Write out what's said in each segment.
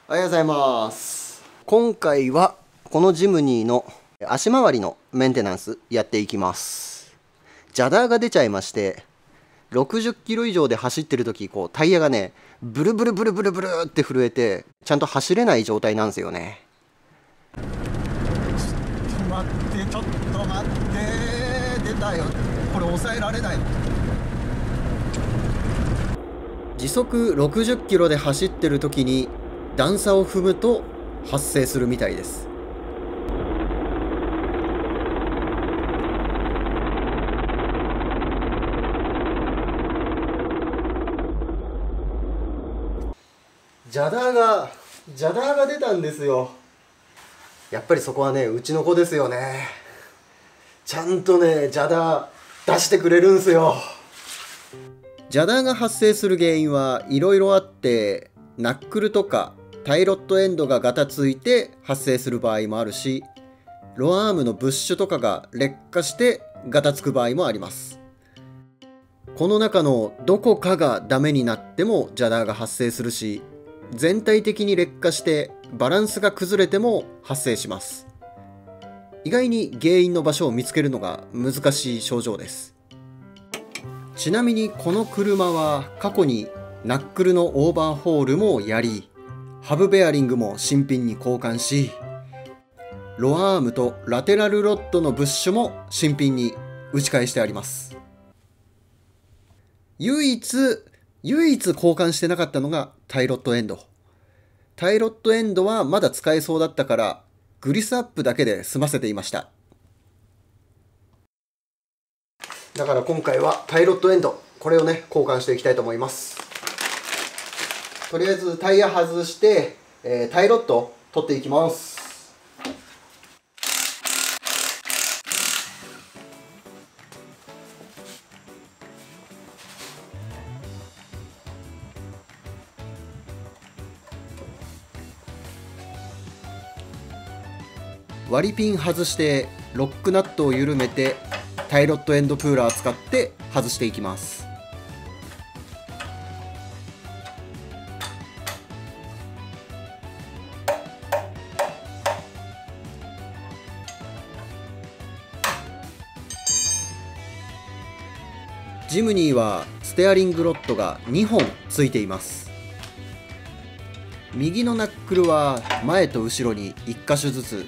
おはようございます。今回はこのジムニーの足回りのメンテナンスやっていきます。ジャダーが出ちゃいまして、60キロ以上で走ってる時タイヤがねブルブルブルブルブルって震えてちゃんと走れない状態なんですよね。ちょっと待ってちょっと待って、出たよ。これ抑えられない。時速60キロで走ってる時に段差を踏むと発生するみたいです。ジャダーが出たんですよ。やっぱりそこはねうちの子ですよね。ちゃんとねジャダー出してくれるんすよ。ジャダーが発生する原因はいろいろあって、ナックルとかタイロットエンドがガタついて発生する場合もあるし、ロアームのブッシュとかが劣化してガタつく場合もあります。この中のどこかがダメになってもジャダーが発生するし、全体的に劣化してバランスが崩れても発生します。意外に原因の場所を見つけるのが難しい症状です。ちなみにこの車は過去にナックルのオーバーホールもやり、ハブベアリングも新品に交換し、ロアームとラテラルロッドのブッシュも新品に打ち返してあります。唯一交換してなかったのがタイロットエンド。タイロットエンドはまだ使えそうだったからグリスアップだけで済ませていました。だから今回はタイロットエンド、これをね交換していきたいと思います。とりあえずタイヤ外して、タイロット取っていきます。割りピン外してロックナットを緩めてタイロットエンドプーラー使って外していきます。ジムニーはステアリングロッドが2本ついています。右のナックルは前と後ろに1箇所ずつ、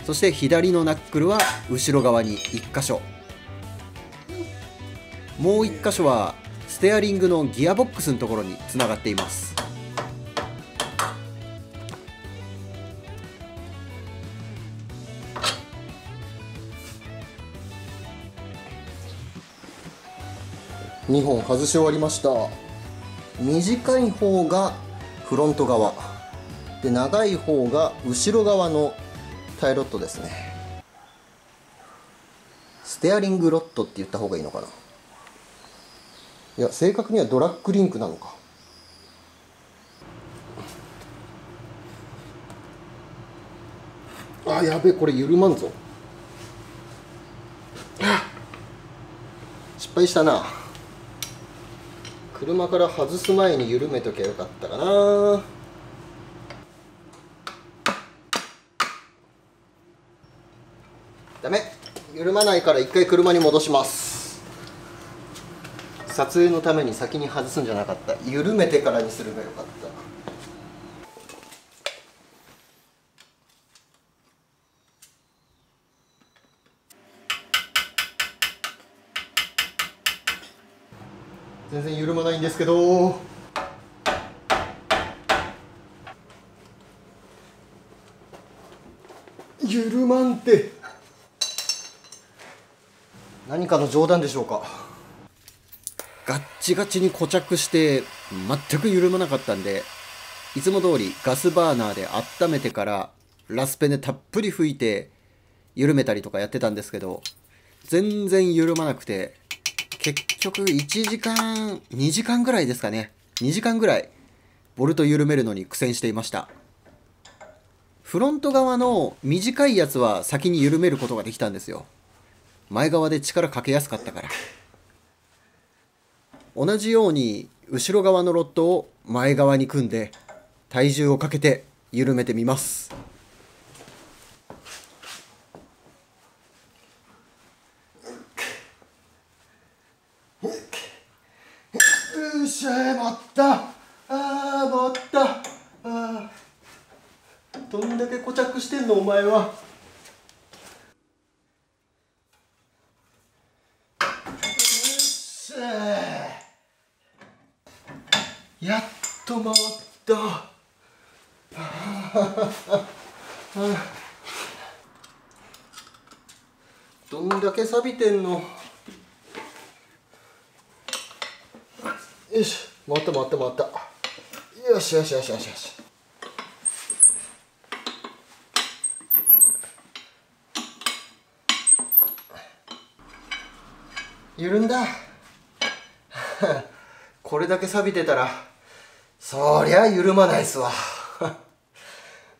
そして左のナックルは後ろ側に1箇所、もう1箇所はステアリングのギアボックスのところにつながっています。2本外し終わりました。短い方がフロント側で、長い方が後ろ側のタイロットですね。ステアリングロットって言った方がいいのかな。いや正確にはドラッグリンクなのか。あ、やべえ、これ緩まんぞ。失敗したな。車から外す前に緩めときゃよかったかな。ダメ、緩まないから一回車に戻します。撮影のために先に外すんじゃなかった。緩めてからにすればよかった。全然緩まないんですけど、緩まんて何かの冗談でしょうか。ガッチガチに固着して全く緩まなかったんで、いつも通りガスバーナーで温めてからラスペでたっぷり吹いて緩めたりとかやってたんですけど、全然緩まなくて、結局1時間2時間ぐらいですかね、2時間ぐらいボルト緩めるのに苦戦していました。フロント側の短いやつは先に緩めることができたんですよ。前側で力かけやすかったから。同じように後ろ側のロッドを前側に組んで体重をかけて緩めてみます。よっしゃ、待った。待った。どんだけ固着してんのお前は。よっしゃ、やっと回った。どんだけ錆びてんの。よし、回った回った回った。よしよしよしよしよし。緩んだ。これだけ錆びてたらそりゃ緩まないっすわ。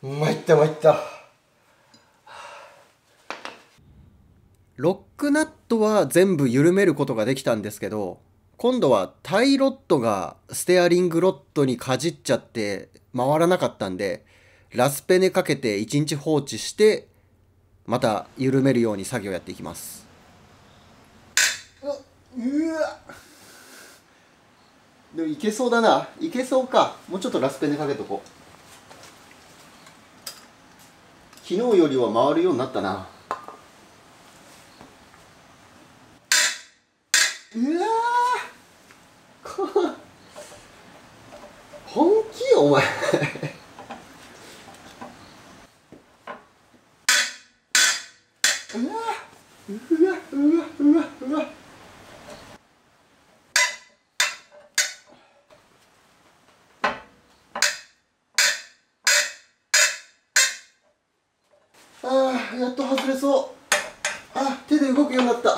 参った参った。ロックナットは全部緩めることができたんですけど、今度はタイロットがステアリングロットにかじっちゃって回らなかったんで、ラスペネかけて1日放置してまた緩めるように作業やっていきます。うわ、でもいけそうだな。いけそうか。もうちょっとラスペネかけとこう。昨日よりは回るようになったな。うわー本気よお前。うわうわうわうわうわ。やっと外れそう。手で動くようになった。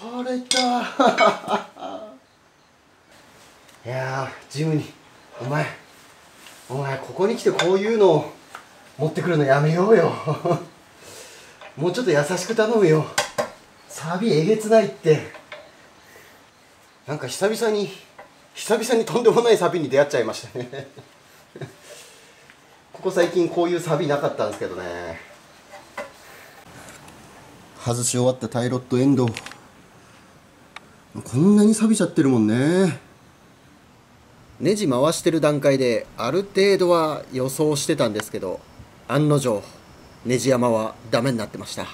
取れた。いやジムにお前ここに来てこういうのを持ってくるのやめようよ。もうちょっと優しく頼むよ。サビえげつないって。なんか久々にとんでもないサビに出会っちゃいましたね。ここ最近こういうサビなかったんですけどね。外し終わったタイロットエンド、こんなに錆びちゃってるもんね。ネジ回してる段階である程度は予想してたんですけど、案の定ネジ山はダメになってました。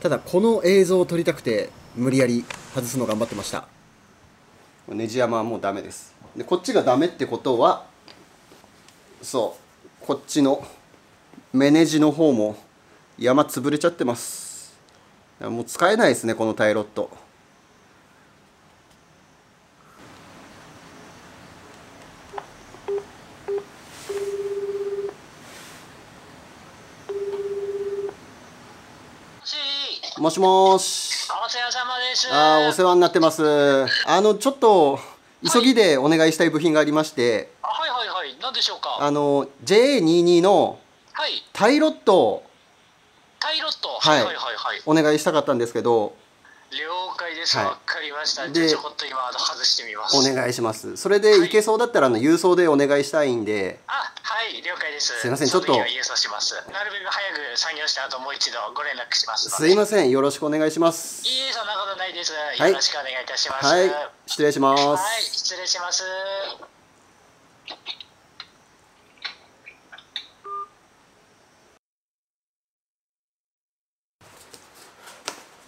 ただこの映像を撮りたくて無理やり外すの頑張ってました。ネジ山はもうダメです。でこっちがダメってことは、そうこっちの目ネジの方も山潰れちゃってます。もう使えないですねこのタイロット。もしもし。お世話様です。お世話になってます。ちょっと急ぎでお願いしたい部品がありまして、はいはいはい、何でしょうか。JA22 のタイロット、はいはいはいはい。お願いしたかったんですけど。了解です。わかりました。じゃあちょこっと今外してみます。お願いします。それでいけそうだったら郵送でお願いしたいんで。はい、了解です。すいません、ちょっと。郵送します。なるべく早く作業した後もう一度ご連絡します。すいません、よろしくお願いします。いいえ、そんなことないです。よろしくお願いいたします。はい、失礼します。はい、失礼します。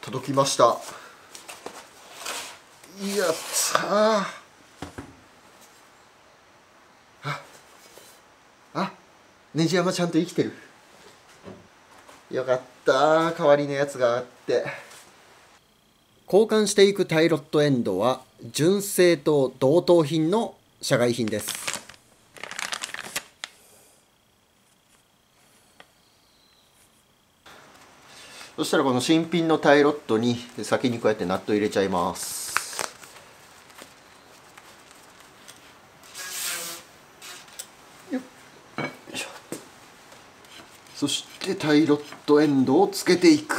届きました。やったー。ネジ山ちゃんと生きてる。よかったー、代わりのやつがあって。交換していくタイロットエンドは純正と同等品の社外品です。そしたらこの新品のタイロットに先にこうやってナット入れちゃいます。そしてタイロットエンドをつけていく。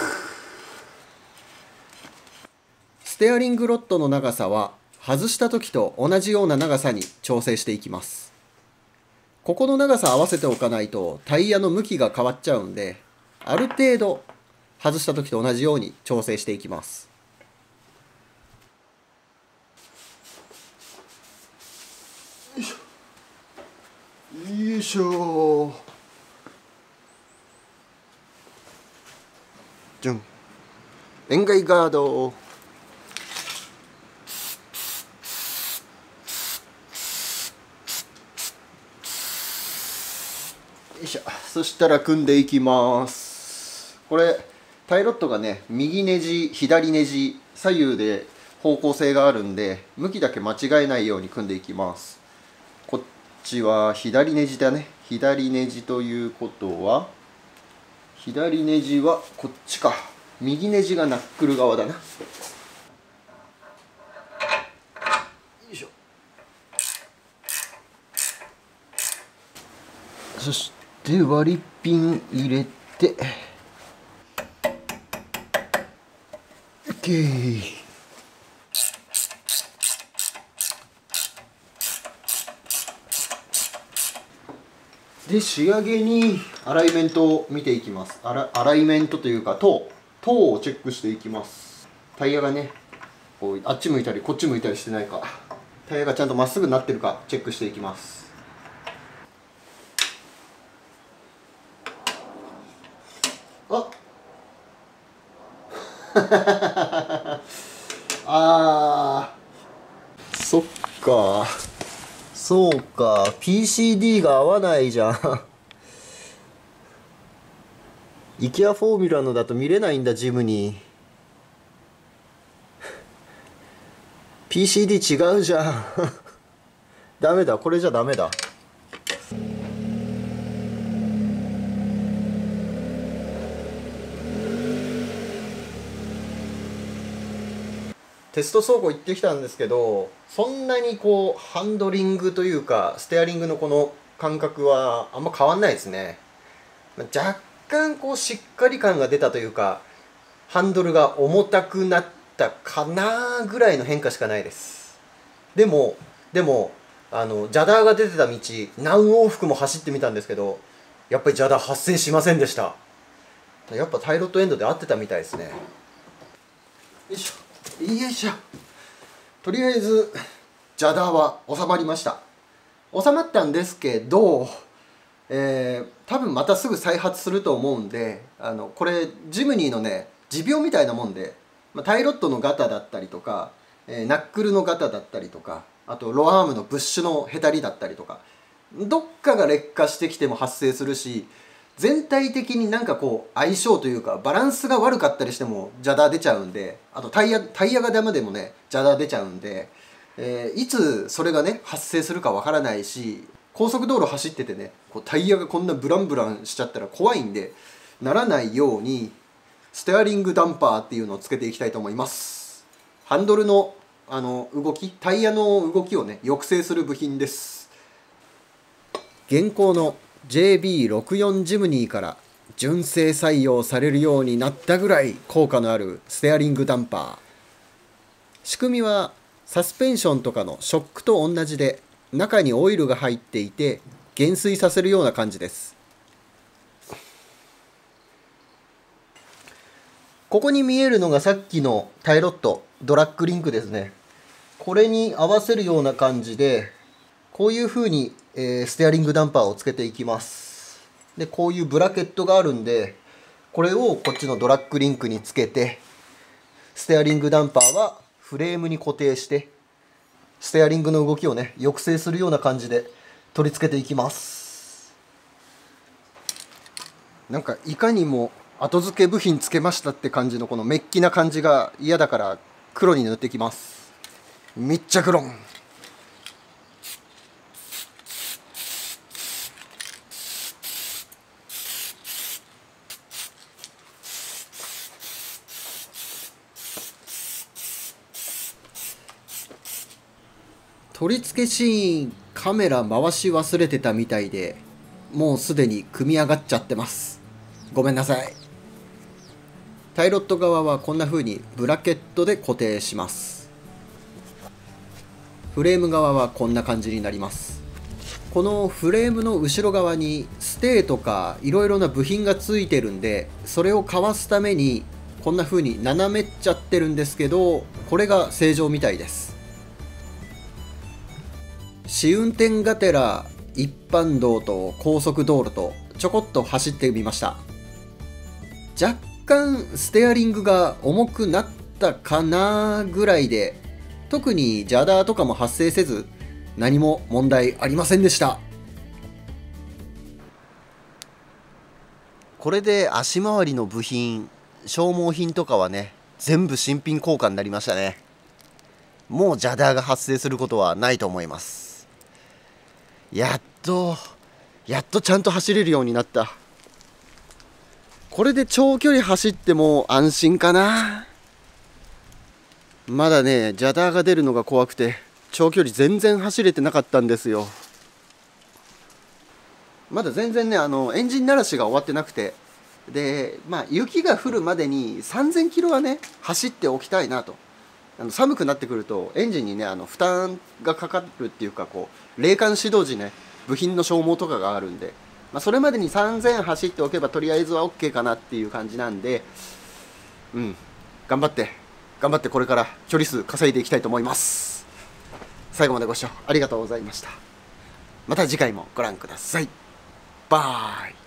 ステアリングロッドの長さは外した時と同じような長さに調整していきます。ここの長さ合わせておかないとタイヤの向きが変わっちゃうんで、ある程度外した時と同じように調整していきます。よいしょ。じゃん。円外ガード。よいしょ。そしたら組んでいきます。これタイロッドがね、右ネジ左ネジ左右で方向性があるんで、向きだけ間違えないように組んでいきます。こっちは左ネジだね。左ネジということは、左ネジはこっちか。右ネジがナックル側だな。よいしょ。そして割りピン入れて OK で、仕上げにアライメントを見ていきます。アライメントというか塔をチェックしていきます。タイヤがね、こうあっち向いたりこっち向いたりしてないか、タイヤがちゃんとまっすぐになってるかチェックしていきます。あそっか、そうか、 PCD が合わないじゃんイケアフォーミュラのだと見れないんだ、ジムに。PCD 違うじゃんダメだ、これじゃダメだ。テスト走行行ってきたんですけど、そんなにこうハンドリングというかステアリングのこの感覚はあんま変わんないですね。若干こうしっかり感が出たというか、ハンドルが重たくなったかなぐらいの変化しかないです。でもジャダーが出てた道何往復も走ってみたんですけど、やっぱりジャダー発生しませんでした。やっぱタイロットエンドで合ってたみたいですね。よいしょ。よいしょ。とりあえずジャダーは収まりました。収まったんですけど、多分またすぐ再発すると思うんで、これジムニーのね持病みたいなもんで、タイロットのガタだったりとか、ナックルのガタだったりとか、あとロアアームのブッシュのへたりだったりとか、どっかが劣化してきても発生するし、全体的になんかこう相性というかバランスが悪かったりしてもジャダー出ちゃうんで、あとタイヤがダメでもねジャダー出ちゃうんで、いつそれがね発生するかわからないし、高速道路走っててねこうタイヤがこんなブランブランしちゃったら怖いんで、ならないようにステアリングダンパーっていうのをつけていきたいと思います。ハンドルの動き、タイヤの動きをね抑制する部品です。現行の JB64 ジムニーから純正採用されるようになったぐらい効果のあるステアリングダンパー。仕組みはサスペンションとかのショックと同じで、中にオイルが入っていて減衰させるような感じです。ここに見えるのがさっきのタイロットドラッグリンクですね。これに合わせるような感じでこういう風にステアリングダンパーをつけていきます。でこういうブラケットがあるんで、これをこっちのドラッグリンクにつけて、ステアリングダンパーはフレームに固定して、ステアリングの動きをね抑制するような感じで取り付けていきます。なんかいかにも後付け部品つけましたって感じのこのメッキな感じが嫌だから黒に塗っていきます。密着ロン。取り付けシーンカメラ回し忘れてたみたいで、もうすでに組み上がっちゃってます。ごめんなさい。タイロット側はこんな風にブラケットで固定します。フレーム側はこんな感じになります。このフレームの後ろ側にステーとかいろいろな部品がついてるんで、それをかわすためにこんな風に斜めっちゃってるんですけど、これが正常みたいです。試運転がてら一般道と高速道路とちょこっと走ってみました。若干ステアリングが重くなったかなぐらいで、特に邪ダーとかも発生せず何も問題ありませんでした。これで足回りの部品、消耗品とかはね、全部新品交換になりましたね。もう邪ダーが発生することはないと思います。やっとちゃんと走れるようになった。これで長距離走っても安心かな。まだね、邪ダーが出るのが怖くて長距離全然走れてなかったんですよ。まだ全然ね、エンジン鳴らしが終わってなくて、で雪が降るまでに3000キロはね走っておきたいなと。寒くなってくるとエンジンにね負担がかかるっていうか、こう冷感始動時ね部品の消耗とかがあるんで、それまでに3000走っておけばとりあえずは OK かなっていう感じなんで、頑張ってこれから距離数稼いでいきたいと思います。最後までご視聴ありがとうございました。また次回もご覧ください。バイ。